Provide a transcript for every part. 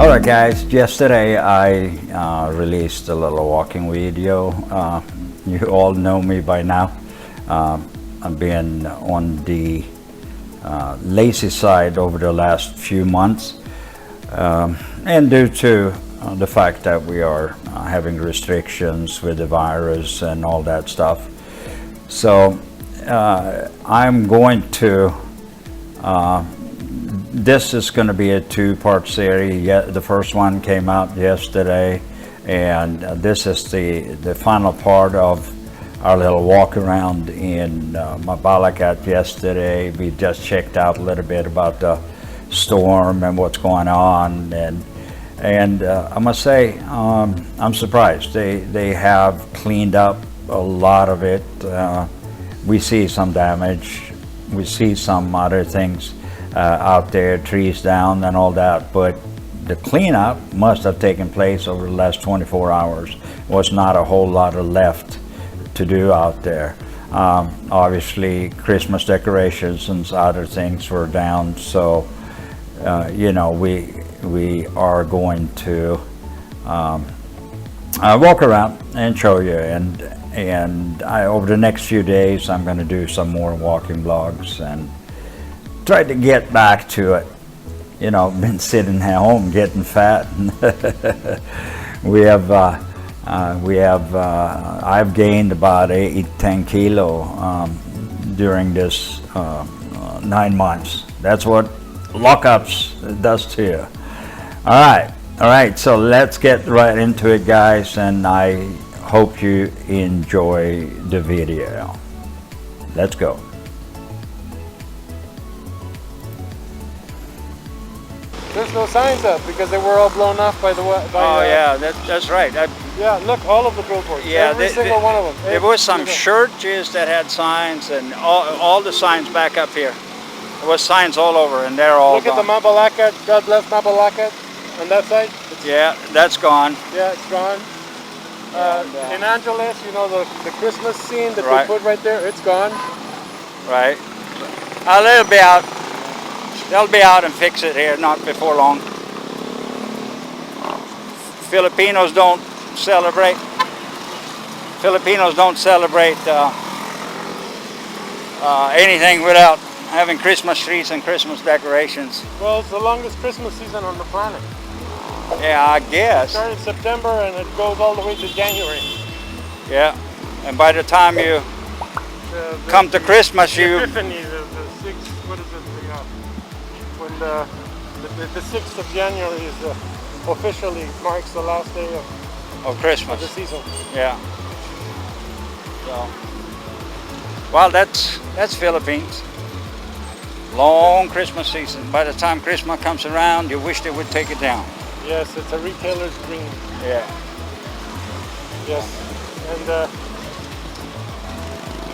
Alright guys, yesterday I released a little walking video. You all know me by now. I've been on the lazy side over the last few months, and due to the fact that we are having restrictions with the virus and all that stuff. So I'm going to this is going to be a two-part series. The first one came out yesterday, and this is the final part of our little walk around in Mabalacat yesterday. We just checked out a little bit about the storm and what's going on, and I must say I'm surprised. They have cleaned up a lot of it. We see some damage. We see some other things out there, trees down and all that, but the cleanup must have taken place over the last 24 hours. Was not a whole lot of left to do out there. Obviously Christmas decorations and other things were down, so you know, we are going to walk around and show you, and over the next few days I'm going to do some more walking vlogs and try to get back to it. You know, been sitting at home getting fat. I've gained about 8-10 kilo during this 9 months. That's what lockups does to you. All right, so let's get right into it, guys, and I hope you enjoy the video. Let's go. There's no signs up because they were all blown off by the yeah, that's right. Yeah, look, all of the billboards. Yeah, every single one of them. There was some churches that had signs, and all the signs back up here. There was signs all over, and they're all gone. Look at the Mabalacat. God bless Mabalacat on that side. Yeah, that's gone. Yeah, it's gone. In Angeles, you know, the Christmas scene that Right. they put right there, it's gone. Right. They'll be out. They'll be out and fix it here, not before long. Filipinos don't celebrate. Filipinos don't celebrate anything without having Christmas trees and Christmas decorations. Well, it's the longest Christmas season on the planet. Yeah, I guess. It started in September and it goes all the way to January. Yeah, and by the time you come to Christmas, you... Epiphany, the 6th, what is it? When the 6th of January is officially marks the last day of Christmas. Of the season. Yeah. So, well, that's Philippines. Long Christmas season. By the time Christmas comes around, you wish they would take it down. Yes, it's a retailer's dream. Yeah. Yes,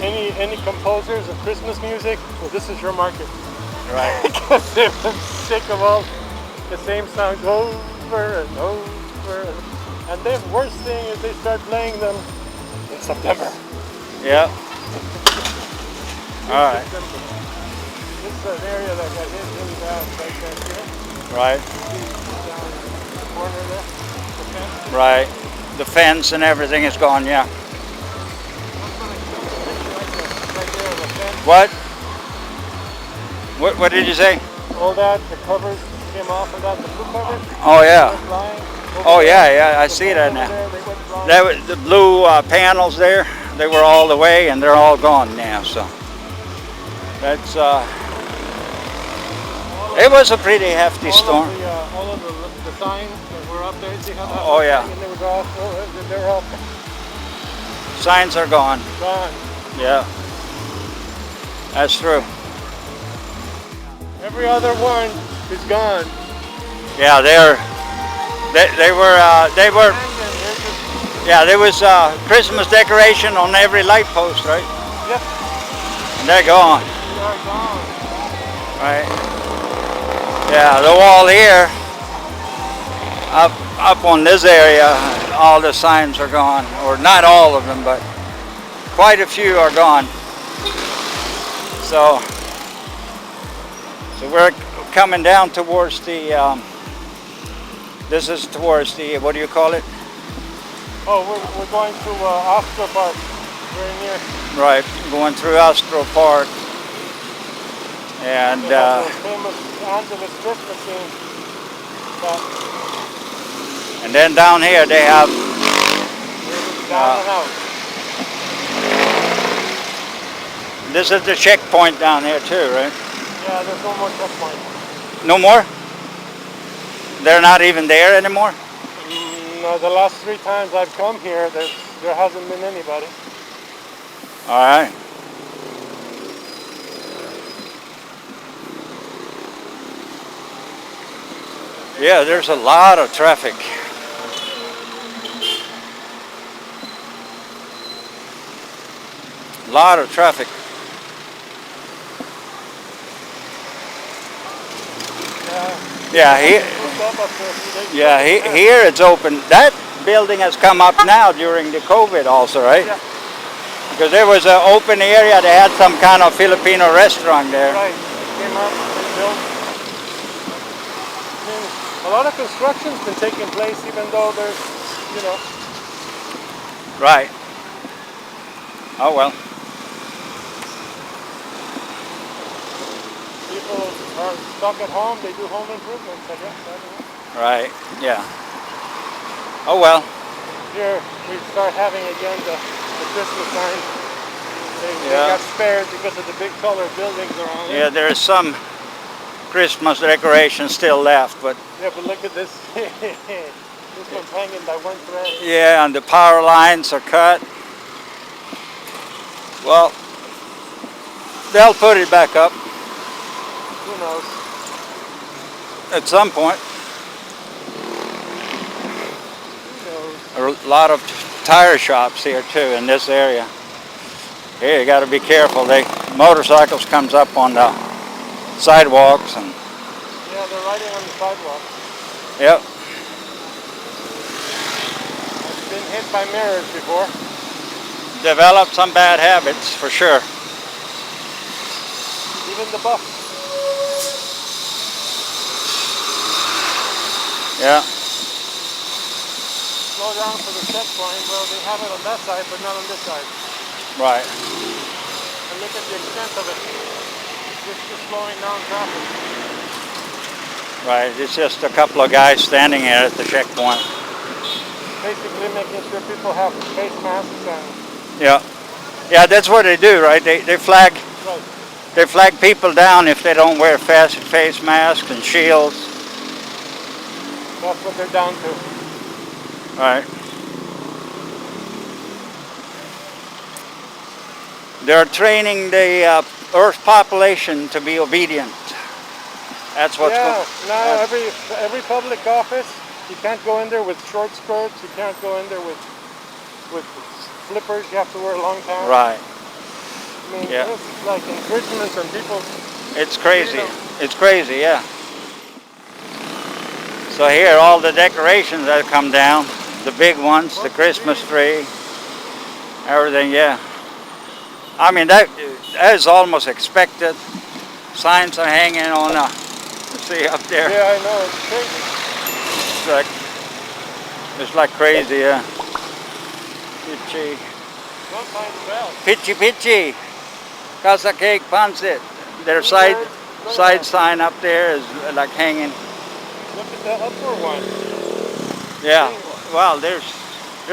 and any composers of Christmas music, well, this is your market. Right. Because they've been sick of all the same songs over and over. And the worst thing is they start playing them in September. Yeah. All right. This is an area that got hit really bad right back here. Right. Down in the corner there. The fence. Right. The fence and everything is gone, yeah. Right there, the fence. What? What did you say? All that, the covers came off of that, the blue cover. Oh yeah. Oh there. yeah, I see that now. The blue panels there, they were all the way, and they're all gone now. So that's it was a pretty hefty storm. All of the signs that were up there, see how that Oh yeah. and they were all Signs are gone. gone. Yeah. That's true. Every other one is gone. Yeah, they were. Yeah, there was Christmas decoration on every light post, right? Yep. And they're gone. They are gone. Right. Yeah, the wall here, up on this area, all the signs are gone, or not all of them, but quite a few are gone. So we're coming down towards the This is towards the, what do you call it? Oh, we're going to Astro Park, very near. Right, going through Astro Park. And They have the famous Andoer Christmas scene. and then down here they have Down and out. this is the checkpoint down here too, right? Yeah, there's no more checkpoint. No more? They're not even there anymore? No, the last 3 times I've come here, there hasn't been anybody. All right. Yeah, there's a lot of traffic. A lot of traffic. Yeah, here it's open. That building has come up now during the COVID also, right? Yeah. Because there was an open area. They had some kind of Filipino restaurant there. Right. Came up and built. I mean, a lot of construction's been taking place, even though there's, you know. Right. Oh well. People are stuck at home. They do home improvements, I guess. I don't know. Right. Yeah. Oh well. Here we start having again the Christmas sign. They got spared because of the big color buildings around it. Yeah, there's some Christmas decorations still left, but yeah, but look at this. This one's hanging by one thread. yeah, and the power lines are cut. Well, they'll put it back up Who knows? at some point. Who knows? A lot of tire shops here too in this area. Here you got to be careful. Motorcycles comes up on the sidewalks and Yeah, they're riding on the sidewalk. yep. I've been hit by mirrors before. Developed some bad habits for sure. Even the bus. Yeah. Slow down for the checkpoint. Well, they have it on that side, but not on this side. Right. And look at the extent of it. It's just slowing down traffic. Right. It's just a couple of guys standing here at the checkpoint. Basically making sure people have face masks and Yeah. Yeah, that's what they do, right? They flag right. They flag people down if they don't wear face masks and shields. That's what they're down to. Right. They're training the Earth population to be obedient. That's what's Yeah, going. now every public office, you can't go in there with short skirts. You can't go in there with flippers. You have to wear long pants. Right. I mean, Yeah. it's like infringements on people's It's crazy. freedom. It's crazy, yeah. So here, all the decorations that come down, the big ones, the Christmas tree, everything, yeah. I mean, that is almost expected. Signs are hanging on, see up there. Yeah, I know, it's crazy. It's like crazy, yeah. Pitchy. Don't find the bell. Pitchy pitchy. Casa cake pancit. Their side sign up there is like hanging. Look at the upper one. Yeah. Well, there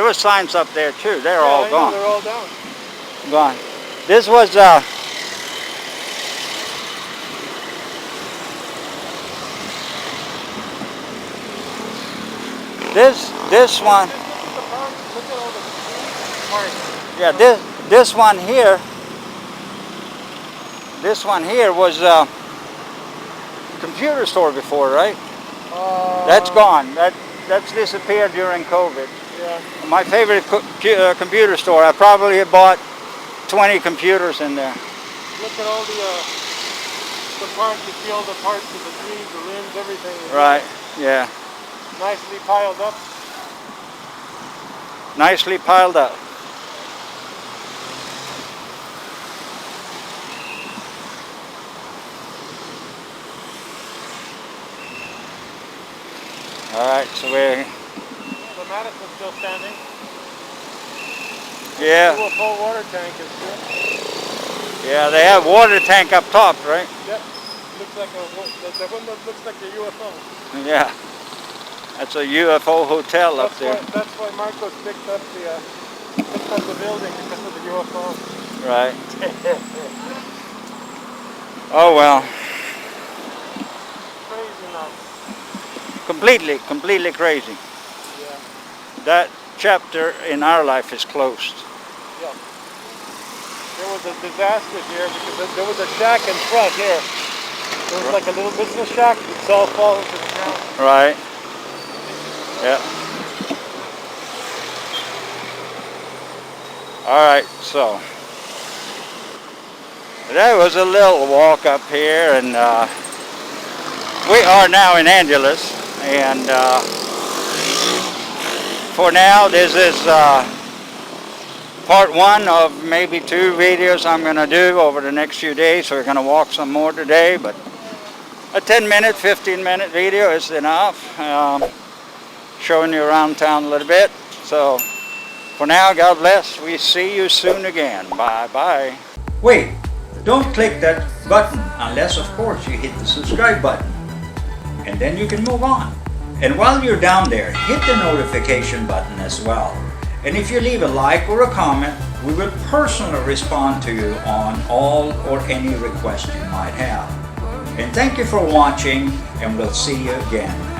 was signs up there too. They're all I know, gone. they're all down. Gone. This was this one. Look at all the marks. Yeah, this one here. This one here was a computer store before, right? That's gone. That's disappeared during COVID. Yeah. My favorite computer store. I probably bought 20 computers in there. Look at all the parts. You see all the parts of the trees, the limbs, everything. Right. Yeah. Nicely piled up. Nicely piled up. Alright, so we're... The Madison's still standing. Yeah. The UFO water tank is good. Yeah, they have water tank up top, right? Yep. Looks like the window looks like a UFO. Yeah. That's a UFO hotel up there. That's why Marcos picked up the building because of the UFO. Right. Oh well. Crazy nuts. Completely crazy. Yeah. That chapter in our life is closed. Yeah. There was a disaster here because there was a shack in front here. There was like a little business shack. It's all fallen to the ground. Right. Yeah. Alright, so that was a little walk up here, and we are now in Angeles, and for now this is part one of maybe 2 videos I'm going to do over the next few days. So we're going to walk some more today, but a 10-minute, 15-minute video is enough, showing you around town a little bit. So for now, God bless. We see you soon again. Bye-bye. Wait, don't click that button unless, of course, you hit the subscribe button. And then you can move on. And while you're down there, hit the notification button as well. And if you leave a like or a comment, we will personally respond to you on all or any request you might have. And thank you for watching, and we'll see you again.